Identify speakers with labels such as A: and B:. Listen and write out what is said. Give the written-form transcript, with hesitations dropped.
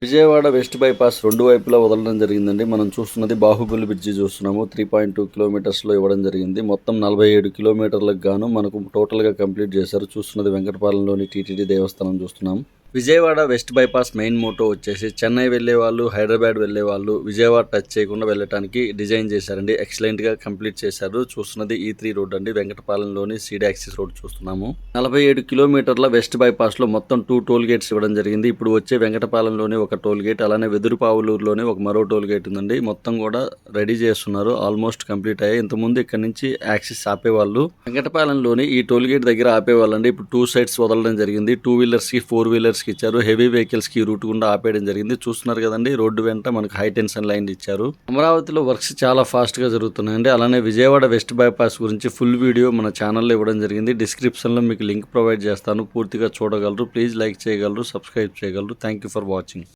A: Vijayawada west bypass రెండు వైపులా వదలడం జరిగిందండి. మనం చూస్తున్నది బాహుబలి బ్రిడ్జి చూస్తున్నాము. 3.2 కిలోమీటర్స్లో ఇవ్వడం జరిగింది. మొత్తం 47 కిలోమీటర్లకు గాను మనకు టోటల్గా కంప్లీట్ చేశారు. చూస్తున్నది వెంకటపాలెంలోని టీటీడీ దేవస్థానం చూస్తున్నాం. Vijayawada west bypass main motto వచ్చేసి చెన్నై వెళ్ళే వాళ్ళు, హైదరాబాద్ వెళ్ళే వాళ్ళు విజయవాడ టచ్ చేయకుండా వెళ్ళటానికి డిజైన్ చేశారండి. ఎక్సలెంట్గా కంప్లీట్ చేశారు. చూస్తున్నది E3 రోడ్ అండి. వెంకటపాలెంలోని సీడ్ యాక్సిస్ రోడ్ చూస్తున్నాము. 47 కిలోమీటర్ల వెస్ట్ బైపాస్లో మొత్తం 2 టోల్ గేట్స్ ఇవ్వడం జరిగింది. ఇప్పుడు వచ్చే వెంకటపాలెంలోని ఒక టోల్ గేట్, అలానే వెదురుపావులూరులోనే ఒక మరో టోల్ గేట్ ఉందండి. మొత్తం కూడా రెడీ చేస్తున్నారు. ఆల్మోస్ట్ కంప్లీట్ అయ్యాయి. ఇంతకుముందు ఇక్కడ నుంచి యాక్సిస్ ఆపేవాళ్ళు. వెంకటపాలెంలోని ఈ టోల్ గేట్ దగ్గర ఆపేవాళ్ళండి. ఇప్పుడు 2 సైడ్స్ వదలడం జరిగింది. 2 వీలర్స్కి 4 వీలర్స్కి ఇచ్చారు. హెవీ వెహికల్స్కి రూట్ గుండా ఆపేయడం జరిగింది. చూస్తున్నారు కదండి, రోడ్డు వెంట మనకు హై టెన్షన్ లైన్ ఇచ్చారు. అమరావతిలో వర్క్స్ చాలా ఫాస్ట్గా జరుగుతున్నాయండి. అలానే విజయవాడ వెస్ట్ బైపాస్ గురించి ఫుల్ వీడియో మన ఛానల్లో ఇవ్వడం జరిగింది. డిస్క్రిప్షన్లో మీకు లింక్ ప్రొవైడ్ చేస్తాను. పూర్తిగా చూడగలరు. ప్లీజ్ లైక్ చేయగలరు, సబ్స్క్రైబ్ చేయగలరు. Thank you for watching.